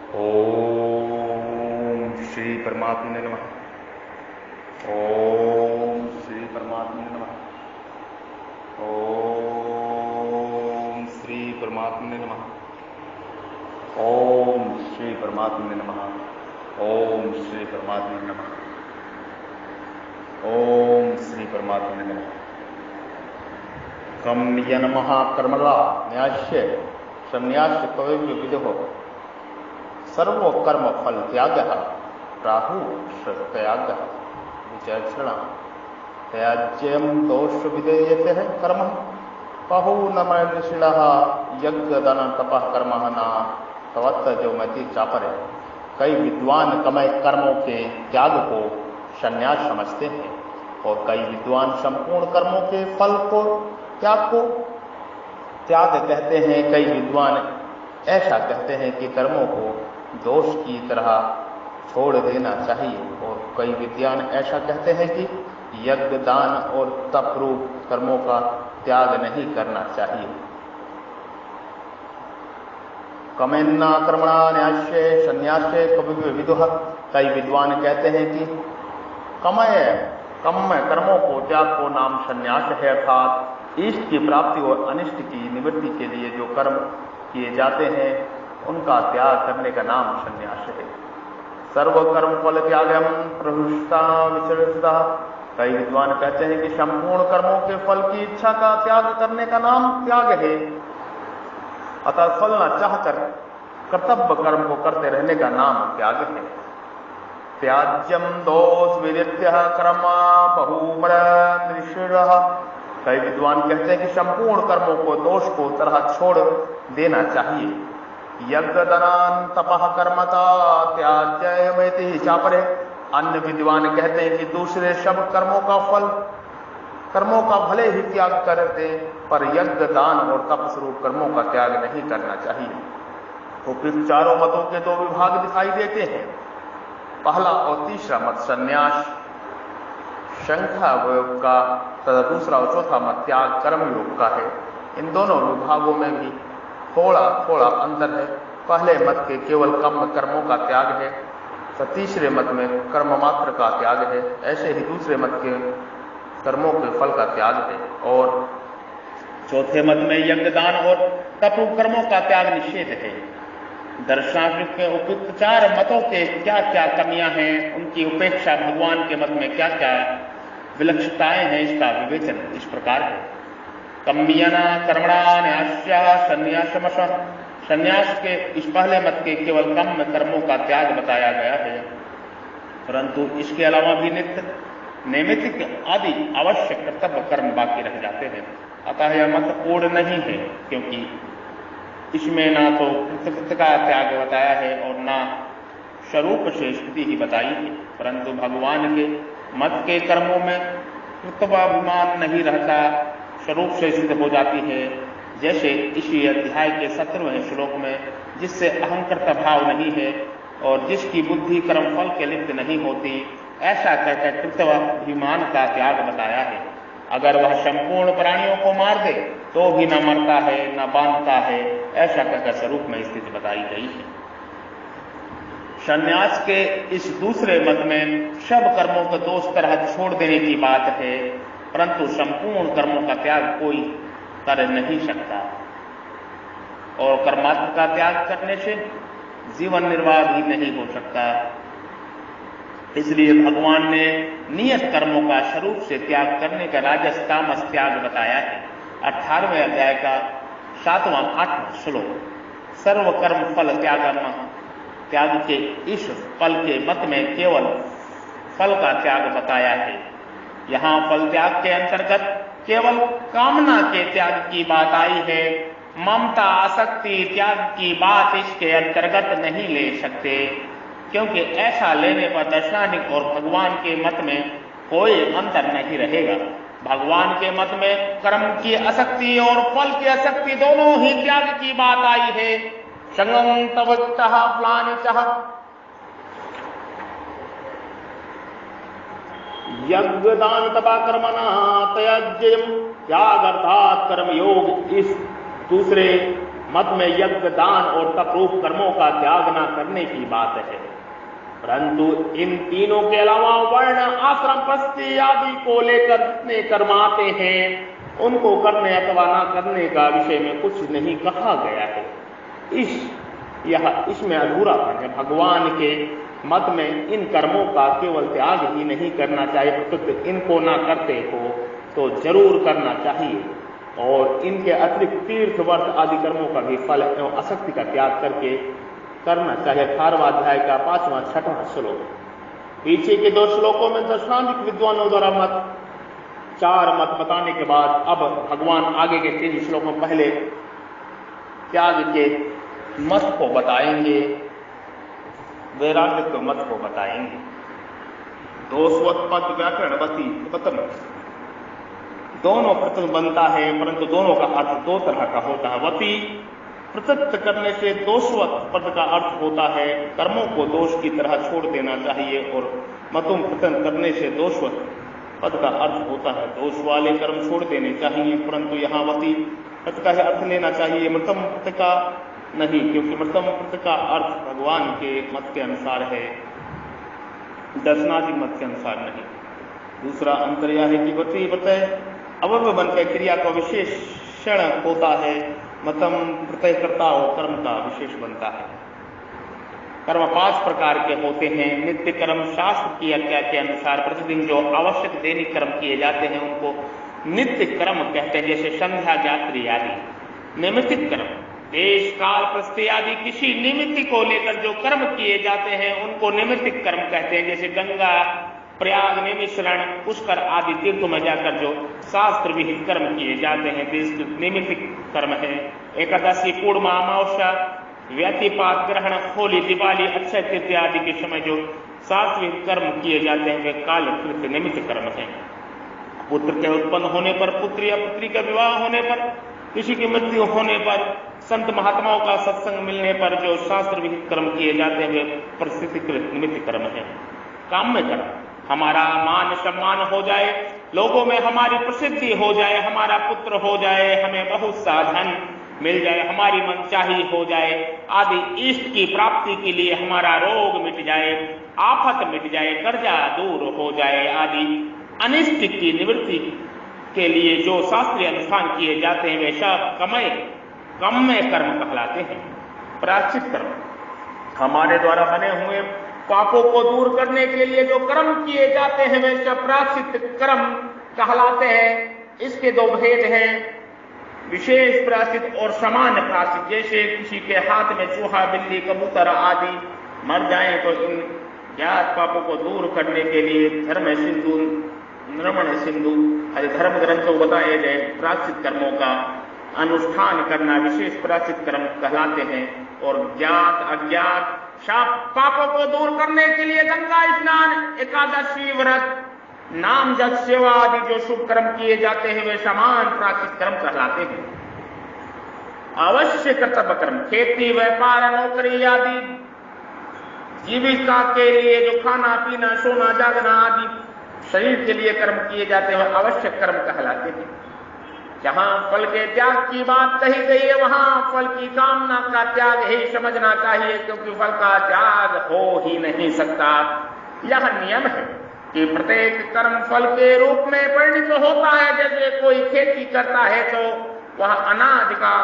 ओम श्री परमात्मने नमः। ओम श्री परमात्मने नमः। ओम श्री परमात्मने नमः। ओम श्री परमात्मने नमः। ओम श्री परमात्मने नमः। ओम श्री परमात्मने नमः। कम्यन महाकर्मणा न्यास्य संन्यास्य कविव्य विदुः सर्वकर्म फल त्यागः प्राहु त्यागः विचक्षण त्याज्यम दोष विधेयते है कर्म बहु नमृषिणः यज्ञदान तपः कर्म न तवत्त जो मति चापरे। कई विद्वान कमय कर्मों के त्याग को संन्यास समझते हैं और कई विद्वान संपूर्ण कर्मों के फल को त्याग कहते हैं। कई विद्वान ऐसा कहते हैं कि कर्मों को दोष की तरह छोड़ देना चाहिए और कई विद्वान ऐसा कहते हैं कि यज्ञ दान और तप रूप कर्मों का त्याग नहीं करना चाहिए। कमेन्ना कर्मणा न्यास्य संन्यास्य कविव्य विदुः। कई विद्वान कहते हैं कि कमय कर्मों को त्याग को नाम संन्यास है, अर्थात इष्ट की प्राप्ति और अनिष्ट की निवृत्ति के लिए जो कर्म किए जाते हैं उनका त्याग करने का नाम संन्यास है। सर्वकर्म फल त्यागम प्रहृष्टा विचरिता। कई विद्वान कहते हैं कि संपूर्ण कर्मों के फल की इच्छा का त्याग करने का नाम त्याग है, अतः फल न चाहकर कर्तव्य कर्म को करते रहने का नाम त्याग है। त्याज्यम दोष विदित्य कर्म बहुमृषिणः। कई विद्वान कहते हैं कि संपूर्ण कर्मों को दोष को तरह छोड़ देना चाहिए। यज्ञदान तपः कर्मता त्याज्यमेति चापरे। अन्य विद्वान कहते हैं कि दूसरे सब कर्मों का भले ही त्याग करते पर यज्ञ दान और तप स्वरूप कर्मों का त्याग नहीं करना चाहिए। उपयुक्त चारों मतों के दो विभाग दिखाई देते हैं। पहला और तीसरा मत संन्यास संख्या योग का तथा दूसरा और चौथा मत त्याग कर्म योग का है। इन दोनों विभागों में भी थोड़ा थोड़ा अंतर है। पहले मत के केवल कर्मों का त्याग है तो तीसरे मत में कर्म मात्र का त्याग है। ऐसे ही दूसरे मत के कर्मों के फल का त्याग है और चौथे मत में यज्ञ दान और तप कर्मों का त्याग निषेध है। दर्शनार्थ के उपयुक्त चार मतों के क्या क्या कमियां हैं, उनकी उपेक्षा भगवान के मत में क्या क्या विलक्षणताएं हैं, इसका विवेचन इस प्रकार है। कम्यना कर्मणा न्यास्य संन्यासमश। संन्यास के इस पहले मत के केवल कम्य कर्मों का त्याग बताया गया है, परंतु इसके अलावा भी नित्य नैमित्तिक आदि आवश्यक कर्तव्य कर्म बाकी रह जाते हैं। अतः यह मत पूर्ण नहीं है, क्योंकि इसमें ना तो कृतकृत्य का त्याग बताया है और ना स्वरूप से स्थिति ही बताई है, परंतु भगवान के मत के कर्मों में कृतवाभिमान नहीं रहता, स्वरूप से सिद्ध हो जाती है। जैसे इसी अध्याय के 17वें श्लोक में जिससे अहंकृत भाव नहीं है और जिसकी बुद्धि कर्म फल के लिप्त नहीं होती, ऐसा कहकर कृतवाभिमान का त्याग बताया है। अगर वह संपूर्ण प्राणियों को मार दे तो भी न मरता है न बांधता है, ऐसा कहकर स्वरूप में स्थिति बताई गई है। संन्यास के इस दूसरे मत में सब कर्मों को दोष तरह छोड़ देने की बात है, परंतु संपूर्ण कर्मों का त्याग कोई कर नहीं सकता और कर्मात्म का त्याग करने से जीवन निर्वाह भी नहीं हो सकता। इसलिए भगवान ने नियत कर्मों का स्वरूप से त्याग करने का राजस तामस त्याग बताया है। 18वें अध्याय का 7वां 8वां श्लोक सर्वकर्म फल त्याग के इस फल के मत में केवल फल का त्याग बताया है। यहाँ फल त्याग के अंतर्गत केवल कामना के त्याग की बात आई है। ममता आसक्ति त्याग की बात इसके अंतर्गत नहीं ले सकते, क्योंकि ऐसा लेने पर दर्शनानिक और भगवान के मत में कोई अंतर नहीं रहेगा। भगवान के मत में कर्म की आसक्ति और फल की आसक्ति दोनों ही त्याग की बात आई है। संगम तवत्तः प्लानितः यज्ञदान तपा कर्मणा त्याज्यम त्याग अर्थात कर्म योग। इस दूसरे मत में यज्ञ, दान और तपरूप कर्मों का त्याग न करने की बात है, परंतु इन तीनों के अलावा वर्ण, आश्रम, बस्ती आदि को लेकर जितने कर्म आते हैं उनको करने अथवा न करने का विषय में कुछ नहीं कहा गया है। इसमें अधूरापन है। भगवान के मत में इन कर्मों का केवल त्याग ही नहीं करना चाहिए, प्रकृत इनको ना करते हो तो जरूर करना चाहिए, और इनके अतिरिक्त तीर्थ, व्रत आदि कर्मों का भी फल एवं आसक्ति का त्याग करके करना चाहिए। 18वां अध्याय का 5वां 6वां श्लोक। पीछे के 2 श्लोकों में दार्शनिक विद्वानों द्वारा 4 मत बताने के बाद अब भगवान आगे के 3 श्लोकों में पहले त्याग के मत को बताएंगे, वैराग्य के मत को बताएंगे। दोषवत्पद व्याकरणवती पतन दोनों पृथक बनता है, परंतु दोनों का अर्थ 2 तरह का होता है। वती पृथक करने से दोषवत पद का अर्थ होता है कर्मों को दोष की तरह छोड़ देना चाहिए, और मतुम पृथक करने से दोषवत पद का अर्थ होता है दोष वाले कर्म छोड़ देने चाहिए, परंतु यहाँ वती पद का अर्थ लेना चाहिए, मृतम पद का नहीं, क्योंकि मृतम पद का अर्थ भगवान के मत के अनुसार है, दर्शनादि मत के अनुसार नहीं। दूसरा अंतर यह है कि वती प्रत्यय अवयव बनकर क्रिया का विशेषण होता है, मतम प्रत्यय कर्ता और कर्म का विशेष बनता है। कर्म 5 प्रकार के होते हैं। नित्य कर्म शास्त्र की आज्ञा के अनुसार प्रतिदिन जो आवश्यक दैनिक कर्म किए जाते हैं उनको नित्य कर्म कहते हैं, जैसे संध्या, जात्री आदि। निमित्तिक कर्म देश, काल, प्रस्थिति आदि किसी निमित्त को लेकर जो कर्म किए जाते हैं उनको निमित्तिक कर्म कहते हैं, जैसे गंगा, प्रयाग, निमिषरण, पुष्कर आदि तीर्थों में जाकर जो शास्त्र विहित कर्म किए जाते हैं निमित्तिक कर्म है। एकादशी, पूर्णिमा, अमावस्या, व्यतिपात, ग्रहण, होली, दिवाली, अक्षय तृतीया आदि के समय जो शास्त्र विहित कर्म किए जाते हैं वे कालकृत निमित्त कर्म है। पुत्र के उत्पन्न होने पर, पुत्र या पुत्री का विवाह होने पर, किसी की मृत्यु होने पर, संत महात्माओं का सत्संग मिलने पर जो शास्त्र विहित कर्म किए जाते हैं वे परिस्थितिकृत निमित्त कर्म है। काम में कर्म हमारा मान सम्मान हो जाए, लोगों में हमारी प्रसिद्धि हो जाए, हमारा पुत्र हो जाए, हमें बहुत सा धन मिल जाए, हमारी मनचाही हो जाए आदि, इष्ट की प्राप्ति के लिए हमारा रोग मिट जाए, आफत मिट जाए, कर्जा दूर हो जाए आदि अनिष्ट की निवृत्ति के लिए जो शास्त्रीय अनुष्ठान किए जाते हैं वे सब कमय कर्म कहलाते हैं। प्रायश्चित कर्म हमारे द्वारा बने हुए पापों को दूर करने के लिए जो कर्म किए जाते हैं वे सब प्रायश्चित कर्म कहलाते हैं। इसके 2 भेद हैं, विशेष प्रायश्चित और सामान्य प्रायश्चित। जैसे किसी के हाथ में चूहा, बिल्ली, कबूतर आदि मर जाए तो इन ज्ञात पापों को दूर करने के लिए धर्म सिंधु, नृमण सिंधु आदि धर्म ग्रंथों बताए गए प्रायश्चित कर्मों का अनुष्ठान करना विशेष प्रायश्चित कर्म कहलाते हैं। और ज्ञात अज्ञात पापों को दूर करने के लिए गंगा स्नान, एकादशी व्रत, नाम जप, सेवा आदि जो शुभ कर्म किए जाते हैं वे समान प्रायश्चित कर्म कहलाते हैं। अवश्य कर्तव्य कर्म खेती, व्यापार, नौकरी आदि जीविका के लिए जो खाना पीना, सोना, जागना आदि शरीर के लिए कर्म किए जाते हैं आवश्यक कर्म कहलाते हैं। जहां फल के त्याग की बात कही गई है वहां फल की कामना का त्याग ही समझना चाहिए, क्योंकि फल का त्याग हो ही नहीं सकता। यह नियम है कि प्रत्येक कर्म फल के रूप में परिणित होता है। जैसे कोई खेती करता है तो वह अनाज का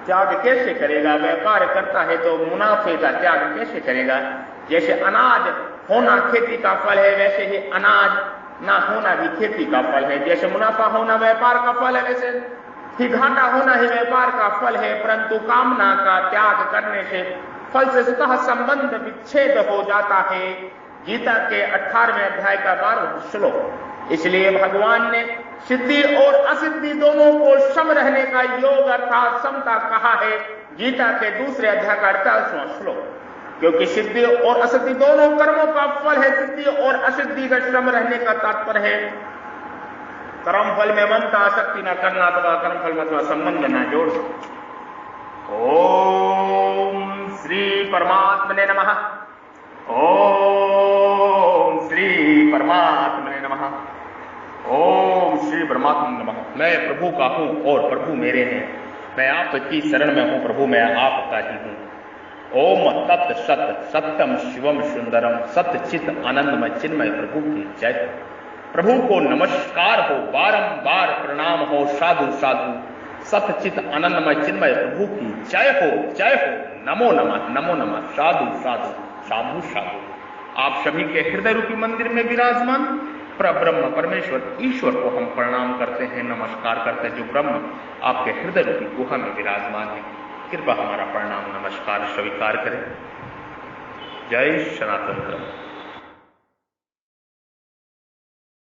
त्याग कैसे करेगा, व्यापार करता है तो मुनाफे का त्याग कैसे करेगा। जैसे अनाज होना खेती का फल है वैसे ही अनाज ना होना भी खेती का फल है। जैसे मुनाफा होना व्यापार का फल है वैसे ही घाटा होना ही व्यापार का फल है। परंतु कामना का त्याग करने से फल से स्वतः संबंध विच्छेद हो जाता है। गीता के 18वें अध्याय का 12वां श्लोक। इसलिए भगवान ने सिद्धि और असिद्धि दोनों को सम रहने का योग अर्थात समता कहा है, गीता के 2 अध्याय का 48वां श्लोक। क्योंकि सिद्धि और असिद्धि दोनों कर्मों का फल है। सिद्धि और असिद्धि का सम रहने का तात्पर्य है कर्म फल में मनता आसक्ति न करना अथवा कर्म फल में अथवा संबंध न जोड़। ओम श्री परमात्मने नमः। ओम श्री परमात्मने नमः। ओम श्री परमात्मने नमः। मैं प्रभु का हूं और प्रभु मेरे हैं। मैं आपकी शरण में हूं प्रभु, मैं आपका ही हूं। ओम तत् सत सत्यम शिवम सुंदरम सत्य चित आनंदमय चिन्मय प्रभु की जय। प्रभु को नमस्कार हो, बारंबार प्रणाम हो, साधु साधु सत्यचित आनंदमय चिन्मय प्रभु की जय हो, जय हो। नमो नमः, साधु साधु साधु साधु। आप सभी के हृदय रूपी मंदिर में विराजमान परब्रह्म परमेश्वर ईश्वर को हम प्रणाम करते हैं, नमस्कार करते हैं, जो ब्रह्म आपके हृदय रूपी गुहा में विराजमान है। कृपा हमारा प्रणाम नमस्कार स्वीकार करें। जय सनातन धर्म।